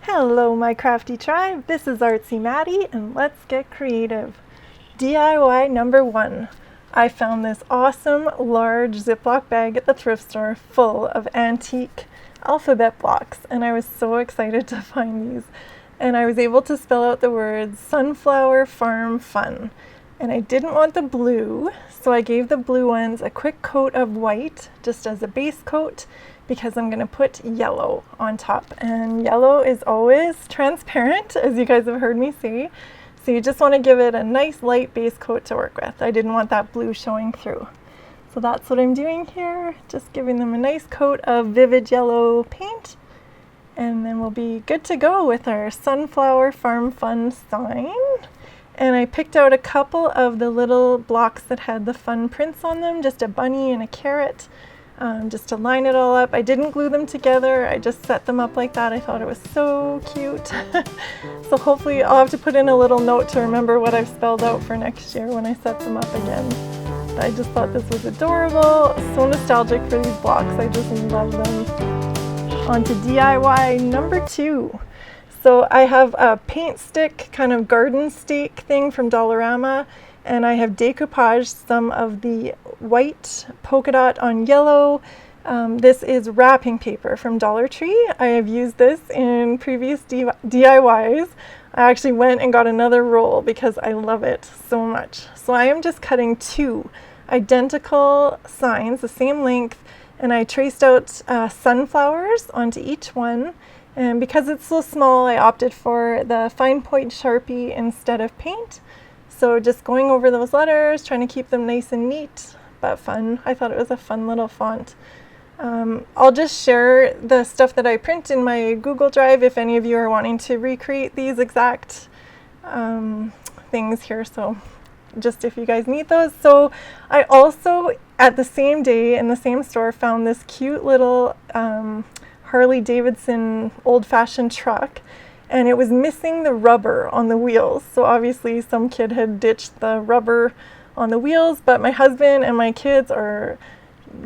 Hello, my crafty tribe. This is Artsy Maddie, and let's get creative. DIY number 1. I found this awesome large Ziploc bag at the thrift store full of antique alphabet blocks, and I was so excited to find these. And I was able to spell out the words Sunflower Farm Fun. And I didn't want the blue, so I gave the blue ones a quick coat of white, just as a base coat, because I'm going to put yellow on top. And yellow is always transparent, as you guys have heard me say. So you just want to give it a nice light base coat to work with. I didn't want that blue showing through. So that's what I'm doing here, just giving them a nice coat of vivid yellow paint. And then we'll be good to go with our Sunflower Farm Fun sign. And I picked out a couple of the little blocks that had the fun prints on them, just a bunny and a carrot, just to line it all up. I didn't glue them together, I just set them up like that. I thought it was so cute. So hopefully I'll have to put in a little note to remember what I've spelled out for next year when I set them up again. But I just thought this was adorable, so nostalgic for these blocks. I just love them. On to DIY number 2. So I have a paint stick, kind of garden stake thing from Dollarama, and I have decoupaged some of the white polka dot on yellow. This is wrapping paper from Dollartree. I have used this in previous DIYs. I actually went and got another roll because I love it so much. So I am just cutting 2 identical signs, the same length, and I traced out sunflowers onto each one. And because it's so small, I opted for the fine point Sharpie instead of paint. So just going over those letters, trying to keep them nice and neat, but fun. I thought it was a fun little font. I'll just share the stuff that I print in my Google Drive if any of you are wanting to recreate these exact things here. So just if you guys need those. So I also, at the same day in the same store, found this cute little Harley Davidson old-fashioned truck, and it was missing the rubber on the wheels. So obviously some kid had ditched the rubber on the wheels, but my husband and my kids are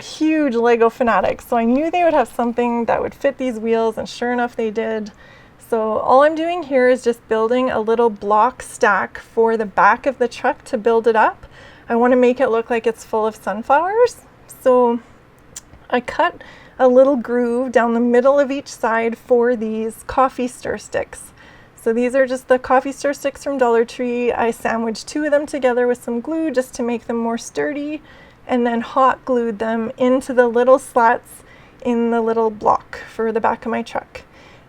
huge Lego fanatics, so I knew they would have something that would fit these wheels, and sure enough they did. So all I'm doing here is just building a little block stack for the back of the truck to build it up. I want to make it look like it's full of sunflowers. So I cut a little groove down the middle of each side for these coffee stir sticks. So these are just the coffee stir sticks from Dollar Tree. I sandwiched 2 of them together with some glue just to make them more sturdy, and then hot glued them into the little slats in the little block for the back of my truck.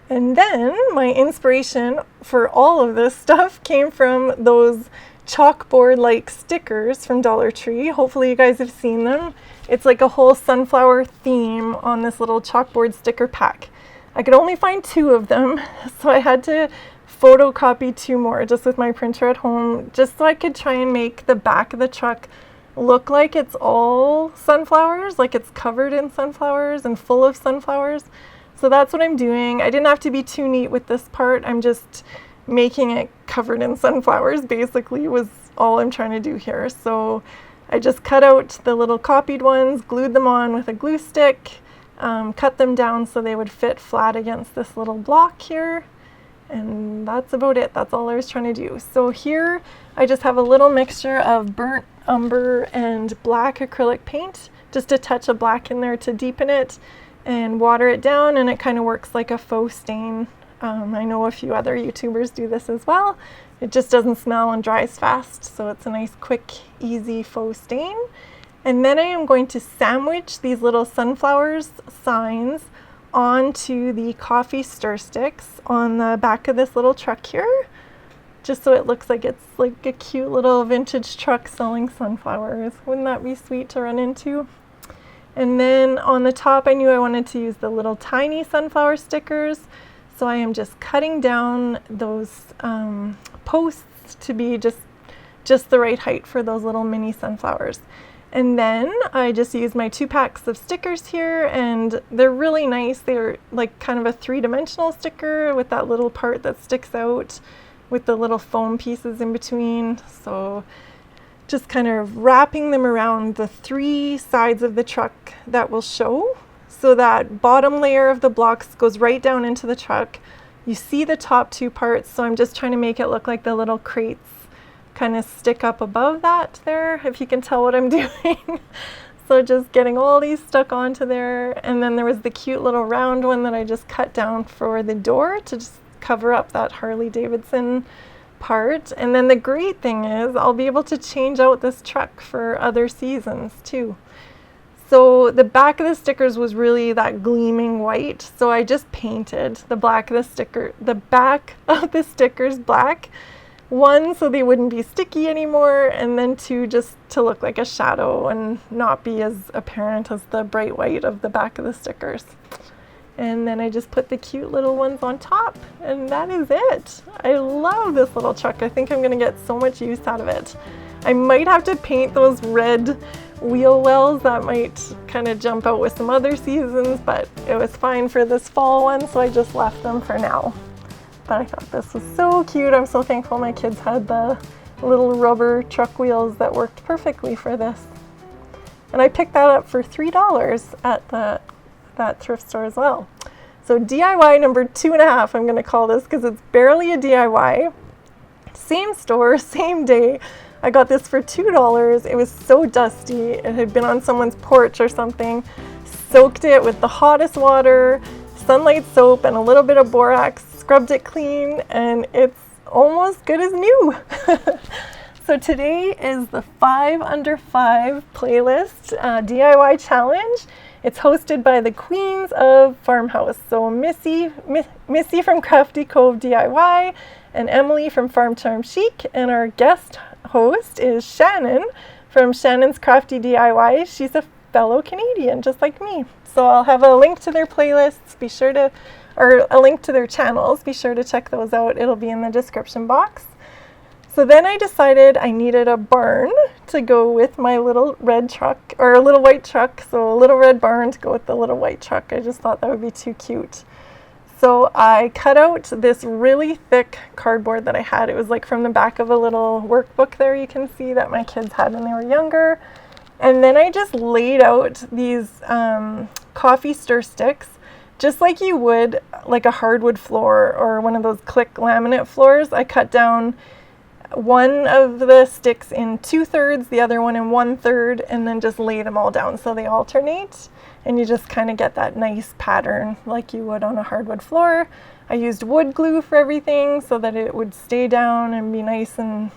And then my inspiration for all of this stuff came from those chalkboard-like stickers from Dollar Tree. Hopefully you guys have seen them. It's like a whole sunflower theme on this little chalkboard sticker pack. I could only find 2 of them, so I had to photocopy 2 more just with my printer at home, just so I could try and make the back of the truck look like it's all sunflowers, like it's covered in sunflowers and full of sunflowers. So that's what I'm doing. I didn't have to be too neat with this part. I'm just making it covered in sunflowers, basically, was all I'm trying to do here. So I just cut out the little copied ones, glued them on with a glue stick, cut them down so they would fit flat against this little block here. And that's about it. That's all I was trying to do. So here I just have a little mixture of burnt umber and black acrylic paint, just a touch of black in there to deepen it, and water it down, and it kind of works like a faux stain. I know a few other YouTubers do this as well. It just doesn't smell and dries fast, so it's a nice quick easy faux stain. And then I am going to sandwich these little sunflowers signs onto the coffee stir sticks on the back of this little truck here, just so it looks like it's like a cute little vintage truck selling sunflowers. Wouldn't that be sweet to run into? And then on the top, I knew I wanted to use the little tiny sunflower stickers, so I am just cutting down those posts to be just the right height for those little mini sunflowers. And then I just used my 2 packs of stickers here, and they're really nice. They're like kind of a 3-dimensional sticker with that little part that sticks out with the little foam pieces in between. So just kind of wrapping them around the 3 sides of the truck that will show. So that bottom layer of the blocks goes right down into the truck. you see the top two parts, so I'm just trying to make it look like the little crates kind of stick up above that there, if you can tell what I'm doing. So just getting all these stuck onto there, and then there was the cute little round one that I just cut down for the door to just cover up that Harley Davidson part. And then the great thing is I'll be able to change out this truck for other seasons too. So the back of the stickers was really that gleaming white, so I just painted the back of the stickers black. One, so they wouldn't be sticky anymore, and then two, just to look like a shadow and not be as apparent as the bright white of the back of the stickers. And then I just put the cute little ones on top, and that is it. I love this little truck. I think I'm gonna get so much use out of it. I might have to paint those red wheel wells. That might kind of jump out with some other seasons, but it was fine for this fall one, so I just left them for now. But I thought this was so cute. I'm so thankful my kids had the little rubber truck wheels that worked perfectly for this. And I picked that up for $3 at that thrift store as well. So DIY number 2.5, I'm gonna call this, because it's barely a DIY. Same store, same day. I got this for $2. It was so dusty. It had been on someone's porch or something. Soaked it with the hottest water, sunlight soap, and a little bit of borax. Scrubbed it clean, and it's almost good as new. So today is the 5 Under 5 playlist DIY challenge. It's hosted by the queens of Farmhouse. So Missi from Crafty Cove DIY and Emily from Farm Charm Chic, and our guest host is Shannon from Shannon's Crafty DIY. She's a fellow Canadian, just like me. So I'll have a link to their playlists, or a link to their channels. Be sure to check those out. It'll be in the description box. So then I decided I needed a barn to go with my little red truck, or a little white truck. So a little red barn to go with the little white truck. I just thought that would be too cute. So I cut out this really thick cardboard that I had. It was like from the back of a little workbook there, you can see, that my kids had when they were younger. And then I just laid out these coffee stir sticks, just like you would like a hardwood floor or one of those click laminate floors. I cut down one of the sticks in 2/3, the other one in 1/3, and then just lay them all down so they alternate. And you just kind of get that nice pattern like you would on a hardwood floor. I used wood glue for everything so that it would stay down and be nice, and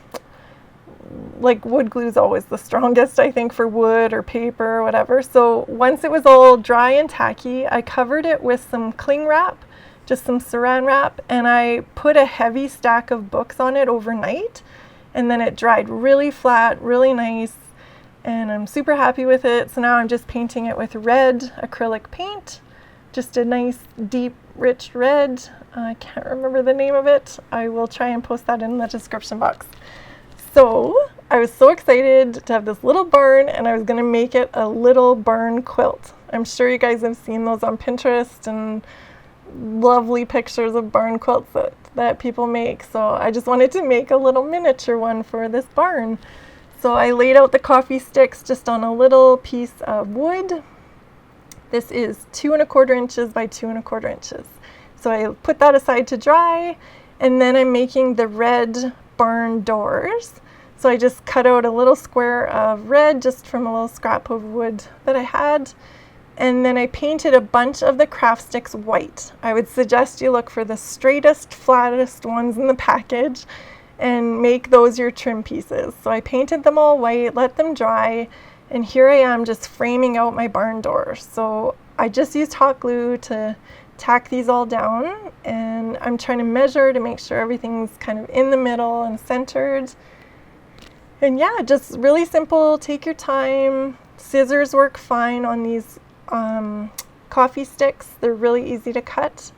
like wood glue is always the strongest, I think, for wood or paper or whatever. So once it was all dry and tacky, I covered it with some cling wrap, just some saran wrap, and I put a heavy stack of books on it overnight, and then it dried really flat, really nice, and I'm super happy with it. So now I'm just painting it with red acrylic paint, just a nice deep rich red. I can't remember the name of it. I will try and post that in the description box. So I was so excited to have this little barn, and I was going to make it a little barn quilt. I'm sure you guys have seen those on Pinterest and lovely pictures of barn quilts that people make. So I just wanted to make a little miniature one for this barn. So I laid out the coffee sticks just on a little piece of wood. This is 2¼ inches by 2¼ inches. So I put that aside to dry, and then I'm making the red barn doors. So I just cut out a little square of red just from a little scrap of wood that I had, and then I painted a bunch of the craft sticks white. I would suggest you look for the straightest, flattest ones in the package and make those your trim pieces. So I painted them all white, let them dry, and here I am just framing out my barn doors. So I just used hot glue to tack these all down, and I'm trying to measure to make sure everything's kind of in the middle and centered. And yeah, just really simple. Take your time. Scissors work fine on these coffee sticks. They're really easy to cut.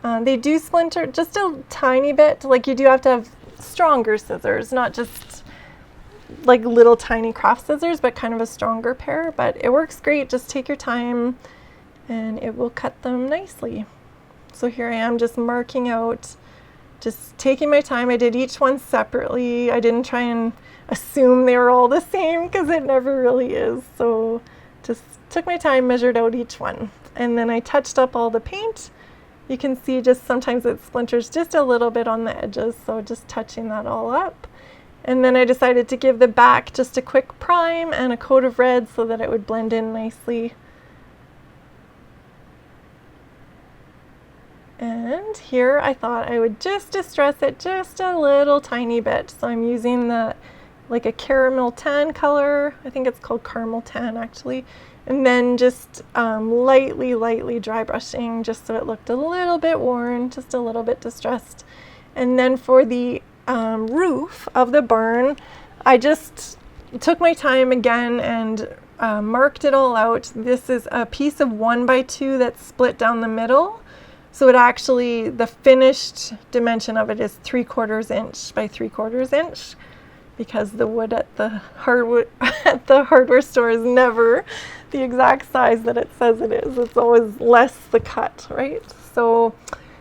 They do splinter just a tiny bit. Like, you do have to have stronger scissors, not just like little tiny craft scissors, but kind of a stronger pair. But it works great. Just take your time and it will cut them nicely. So here I am just marking out, just taking my time. I did each one separately. I didn't try and assume they were all the same, because it never really is. So just took my time, measured out each one, and then I touched up all the paint You can see just sometimes it splinters just a little bit on the edges, so just touching that all up. And then I decided to give the back just a quick prime and a coat of red so that it would blend in nicely. And here I thought I would just distress it just a little tiny bit. So I'm using like a caramel tan color. I think it's called caramel tan actually. And then just lightly dry brushing just so it looked a little bit worn, just a little bit distressed. And then for the roof of the barn, I just took my time again and marked it all out. This is a piece of 1x2 that's split down the middle. So it actually, the finished dimension of it is 3/4 inch by 3/4 inch, because the wood at the hardware store is never the exact size that it says it is. It's always less the cut, right? So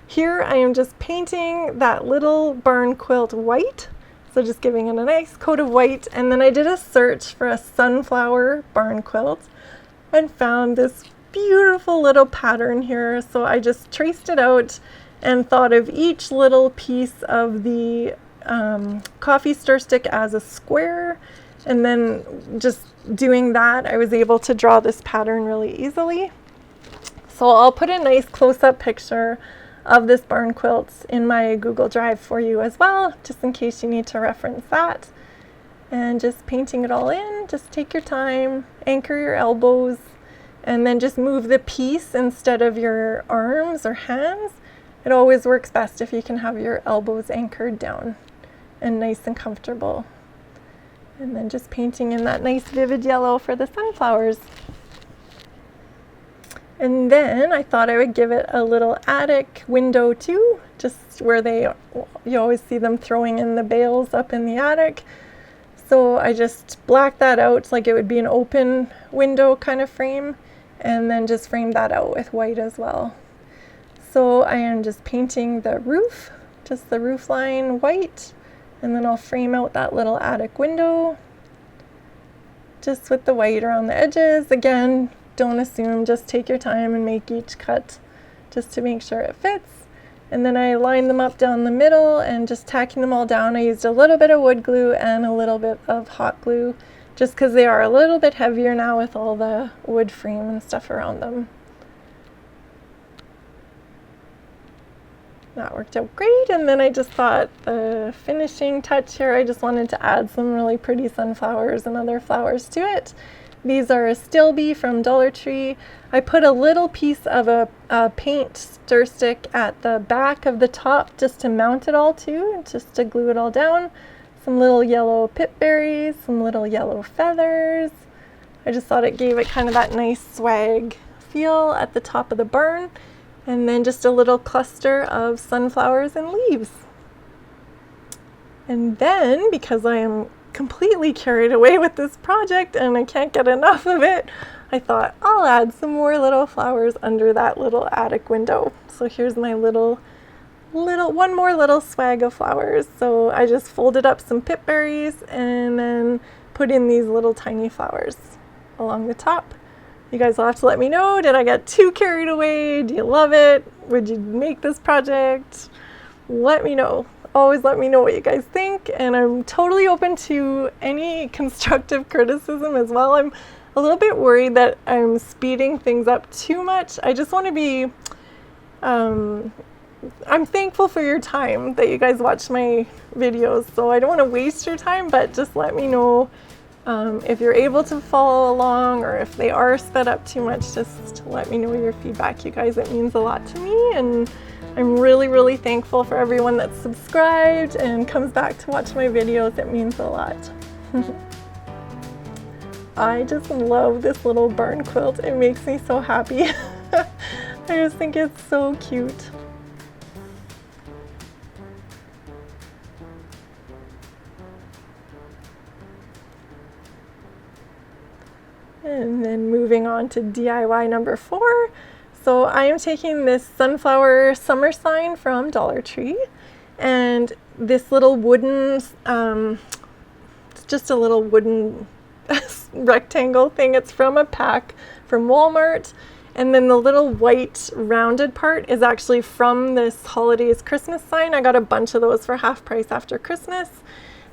here I am just painting that little barn quilt white. So just giving it a nice coat of white. And then I did a search for a sunflower barn quilt and found this beautiful little pattern here. So I just traced it out and thought of each little piece of the coffee stir stick as a square, and then just doing that I was able to draw this pattern really easily. So I'll put a nice close-up picture of this barn quilt in my Google Drive for you as well, just in case you need to reference that. And just painting it all in, just take your time, anchor your elbows, and then just move the piece instead of your arms or hands. It always works best if you can have your elbows anchored down and nice and comfortable. And then just painting in that nice vivid yellow for the sunflowers. And then I thought I would give it a little attic window too, just where you always see them throwing in the bales up in the attic. So I just blacked that out like it would be an open window kind of frame, and then just framed that out with white as well. So I am just painting the roof, just the roof line white, and then I'll frame out that little attic window just with the white around the edges. Again, don't assume, just take your time and make each cut just to make sure it fits. And then I lined them up down the middle and just tacking them all down. I used a little bit of wood glue and a little bit of hot glue, just because they are a little bit heavier now with all the wood frame and stuff around them. That worked out great. And then I just thought the finishing touch here, I just wanted to add some really pretty sunflowers and other flowers to it. These are a Stilby from Dollartree. I put a little piece of a paint stir stick at the back of the top just to mount it all to, just to glue it all down. Some little yellow pip berries, some little yellow feathers. I just thought it gave it kind of that nice swag feel at the top of the barn. And then just a little cluster of sunflowers and leaves. And then, because I am completely carried away with this project and I can't get enough of it, I thought I'll add some more little flowers under that little attic window. So here's my one more little swag of flowers. So I just folded up some pip berries and then put in these little tiny flowers along the top. You guys will have to let me know, did I get too carried away? Do you love it? Would you make this project? Let me know. Always let me know what you guys think, and I'm totally open to any constructive criticism as well. I'm a little bit worried that I'm speeding things up too much. I just want to be, I'm thankful for your time that you guys watch my videos, so I don't want to waste your time, but just let me know if you're able to follow along, or if they are sped up too much. Just let me know your feedback, you guys. It means a lot to me, and I'm really thankful for everyone that's subscribed and comes back to watch my videos. It means a lot. I just love this little barn quilt. It makes me so happy. I just think it's so cute. And then moving on to DIY number 4. So I am taking this sunflower summer sign from Dollartree, and this little wooden, it's just a little wooden rectangle thing. It's from a pack from Walmart, And then the little white rounded part is actually from this holidays Christmas sign. I got a bunch of those for half price after Christmas.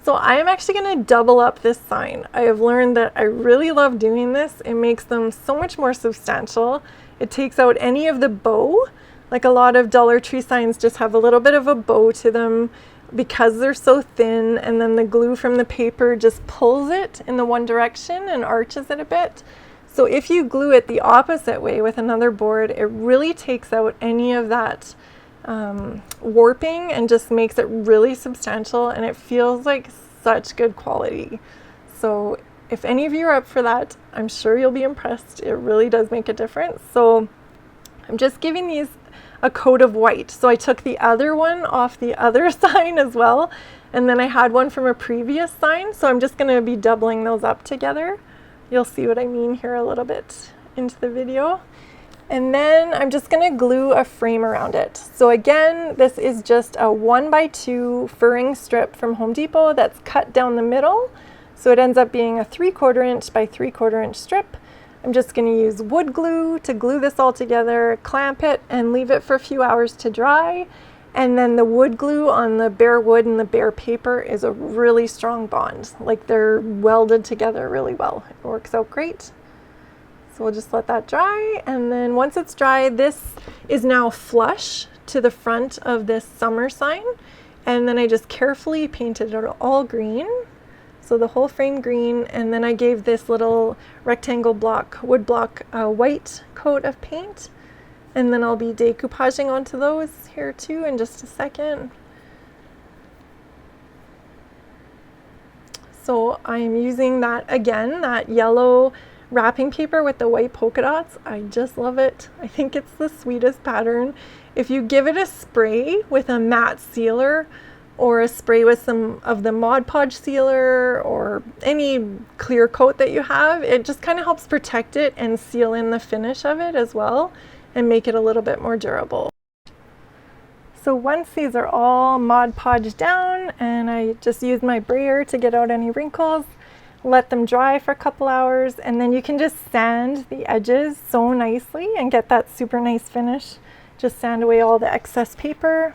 So I am actually going to double up this sign. I have learned that I really love doing this. It makes them so much more substantial. It takes out any of the bow. Like a lot of Dollartree signs just have a little bit of a bow to them because they're so thin, and then the glue from the paper just pulls it in the one direction and arches it a bit. So if you glue it the opposite way with another board, it really takes out any of that warping and just makes it really substantial, and it feels like such good quality. So if any of you are up for that, I'm sure you'll be impressed. It really does make a difference. So I'm just giving these a coat of white. So I took the other one off the other sign as well, and then I had one from a previous sign, so I'm just going to be doubling those up together. You'll see what I mean here a little bit into the video. And then I'm just going to glue a frame around it. So again, this is just a 1x2 furring strip from Home Depot that's cut down the middle. So it ends up being a 3/4 inch by 3/4 inch strip. I'm just going to use wood glue to glue this all together, clamp it, and leave it for a few hours to dry. And then the wood glue on the bare wood and the bare paper is a really strong bond. Like, they're welded together really well. It works out great. So we'll just let that dry, and then once it's dry, this is now flush to the front of this summer sign, and then I just carefully painted it all green, so the whole frame green, and then I gave this little rectangle block, wood block, a white coat of paint, and then I'll be decoupaging onto those here too in just a second. So I'm using that, again, that yellow wrapping paper with the white polka dots. I just love it. I think it's the sweetest pattern. If you give it a spray with a matte sealer, or a spray with some of the Mod Podge sealer, or any clear coat that you have, it just kind of helps protect it and seal in the finish of it as well and make it a little bit more durable. So once these are all Mod Podged down, and I just used my brayer to get out any wrinkles, let them dry for a couple hours, and then you can just sand the edges so nicely and get that super nice finish. Just sand away all the excess paper.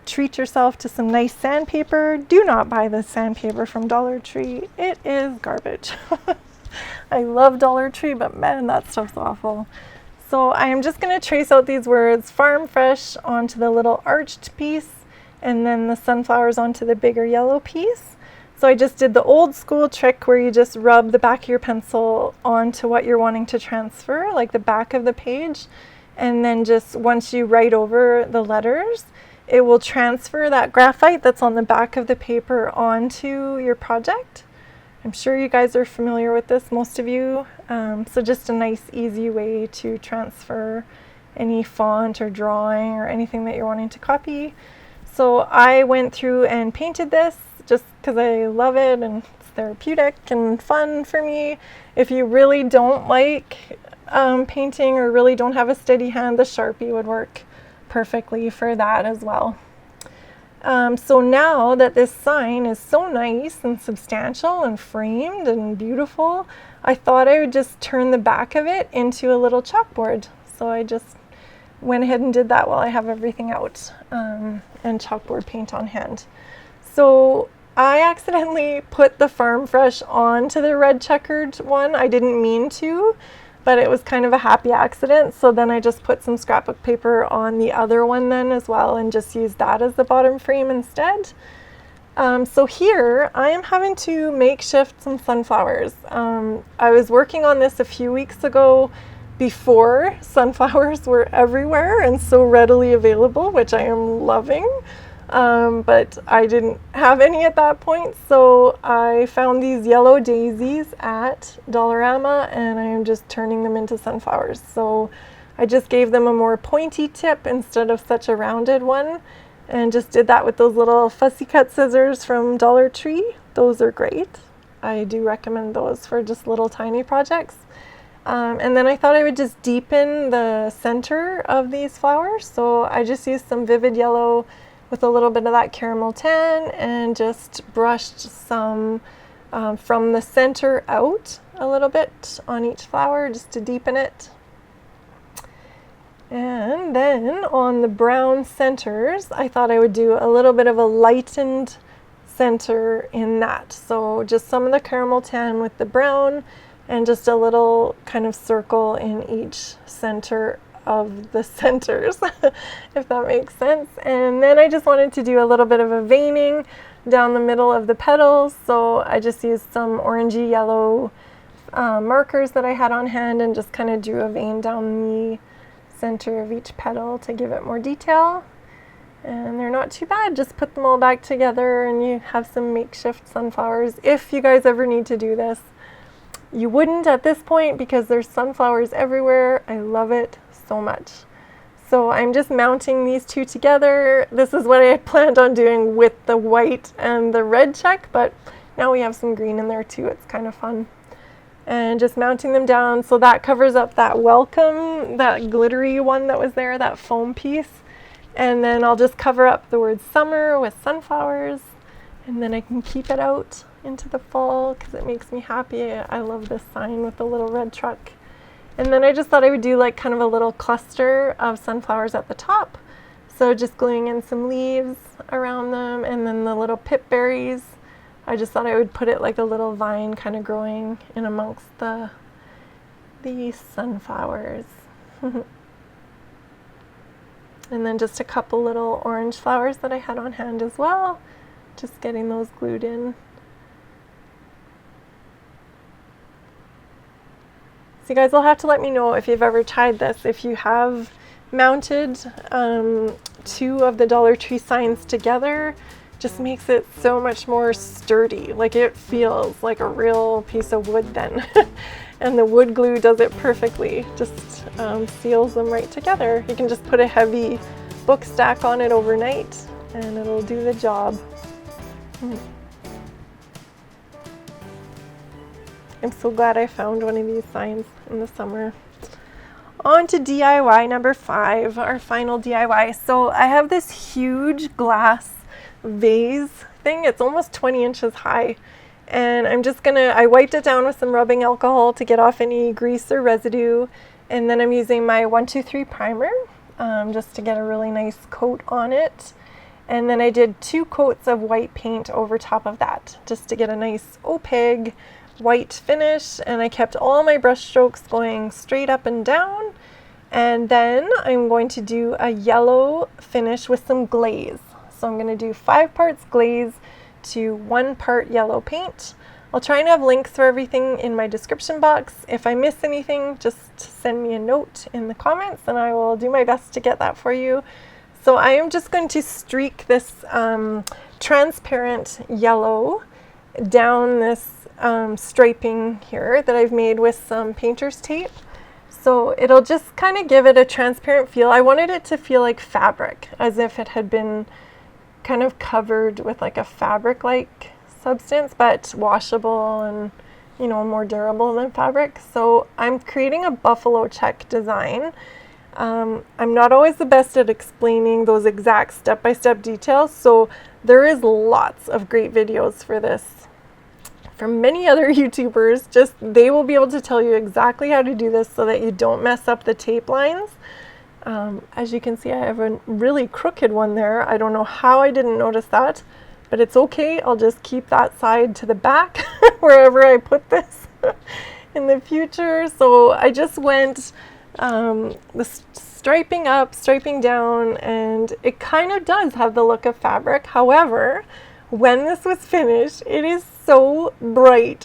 Treat yourself to some nice sandpaper. Do not buy this sandpaper from Dollartree. It is garbage. I love Dollartree, but man, that stuff's awful. So I am just going to trace out these words, Farm Fresh, onto the little arched piece, and then the sunflowers onto the bigger yellow piece. So I just did the old school trick where you just rub the back of your pencil onto what you're wanting to transfer, like the back of the page. And then just once you write over the letters, it will transfer that graphite that's on the back of the paper onto your project. I'm sure you guys are familiar with this, most of you. So just a nice, easy way to transfer any font or drawing or anything that you're wanting to copy. So I went through and painted this just because I love it and it's therapeutic and fun for me. If you really don't like painting or really don't have a steady hand, the Sharpie would work perfectly for that as well. So now that this sign is so nice and substantial and framed and beautiful, I thought I would just turn the back of it into a little chalkboard. So I just went ahead and did that while I have everything out and chalkboard paint on hand. So I accidentally put the Farm Fresh onto the red checkered one. I didn't mean to, but it was kind of a happy accident. So then I just put some scrapbook paper on the other one then as well and just used that as the bottom frame instead. So here I am having to makeshift some sunflowers. I was working on this a few weeks ago before sunflowers were everywhere and so readily available, which I am loving. But I didn't have any at that point, so I found these yellow daisies at Dollarama and I am just turning them into sunflowers. So I just gave them a more pointy tip instead of such a rounded one, and just did that with those little fussy cut scissors from Dollartree. Those are great. I do recommend those for just little tiny projects. And then I thought I would just deepen the center of these flowers, so I just used some vivid yellow with a little bit of that caramel tan and just brushed some from the center out a little bit on each flower just to deepen it. And then on the brown centers, I thought I would do a little bit of a lightened center in that. So just some of the caramel tan with the brown and just a little kind of circle in each center of the centers, if that makes sense. And then I just wanted to do a little bit of a veining down the middle of the petals. So I just used some orangey yellow markers that I had on hand and just kind of drew a vein down the center of each petal to give it more detail. And they're not too bad. Just put them all back together and you have some makeshift sunflowers. If you guys ever need to do this, you wouldn't at this point because there's sunflowers everywhere. I love it so much. So I'm just mounting these two together. This is what I had planned on doing with the white and the red check, but now we have some green in there too. It's kind of fun. And just mounting them down so that covers up that welcome, that glittery one that was there, that foam piece. And then I'll just cover up the word summer with sunflowers, and then I can keep it out into the fall because it makes me happy. I love this sign with the little red truck. And then I just thought I would do like kind of a little cluster of sunflowers at the top. So just gluing in some leaves around them and then the little pip berries. I just thought I would put it like a little vine kind of growing in amongst the sunflowers. And then just a couple little orange flowers that I had on hand as well. Just getting those glued in. So you guys will have to let me know if you've ever tried this. If you have mounted two of the Dollartree signs together, just makes it so much more sturdy. Like it feels like a real piece of wood then. And the wood glue does it perfectly. Just seals them right together. You can just put a heavy book stack on it overnight and it'll do the job. I'm so glad I found one of these signs in the summer. On to DIY number 5, our final DIY. So I have this huge glass vase thing. It's almost 20 inches high. And I wiped it down with some rubbing alcohol to get off any grease or residue. And then I'm using my 123 primer just to get a really nice coat on it. And then I did 2 coats of white paint over top of that just to get a nice opaque white finish. And I kept all my brush strokes going straight up and down. And then I'm going to do a yellow finish with some glaze. So I'm going to do 5 parts glaze to 1 part yellow paint. I'll try and have links for everything in my description box. If I miss anything, just send me a note in the comments and I will do my best to get that for you. So I am just going to streak this transparent yellow down this striping here that I've made with some painter's tape. So it'll just kind of give it a transparent feel. I wanted it to feel like fabric, as if it had been kind of covered with like a fabric-like substance, but washable and, you know, more durable than fabric. So I'm creating a buffalo check design. I'm not always the best at explaining those exact step-by-step details, so there is lots of great videos for this from many other YouTubers. Just they will be able to tell you exactly how to do this so that you don't mess up the tape lines. As you can see, I have a really crooked one there. I don't know how I didn't notice that, but it's okay. I'll just keep that side to the back wherever I put this in the future. So I just went the striping up, striping down, and it kind of does have the look of fabric. However, when this was finished, it is so bright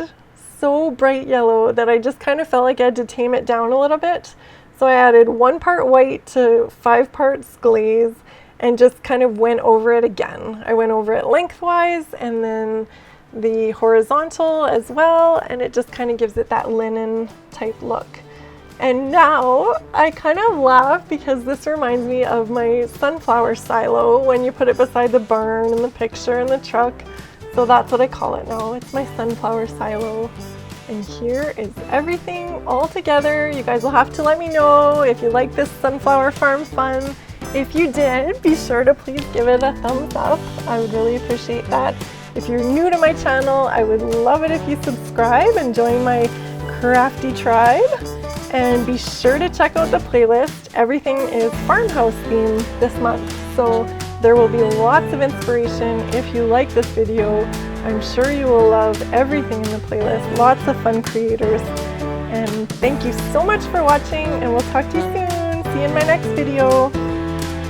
yellow that I just kind of felt like I had to tame it down a little bit. So I added 1 part white to 5 parts glaze and just kind of went over it again. I went over it lengthwise and then the horizontal as well, and it just kind of gives it that linen type look. And now I kind of laugh because this reminds me of my sunflower silo when you put it beside the barn and the picture and the truck. So that's what I call it now. It's my sunflower silo. And here is everything all together. You guys will have to let me know if you like this sunflower farm fun. If you did, be sure to please give it a thumbs up. I would really appreciate that. If you're new to my channel, I would love it if you subscribe and join my Crafty Tribe. And be sure to check out the playlist. Everything is Farmhouse themed this month, so there will be lots of inspiration. If you like this video, I'm sure you will love everything in the playlist. Lots of fun creators. And thank you so much for watching, and we'll talk to you soon. See you in my next video.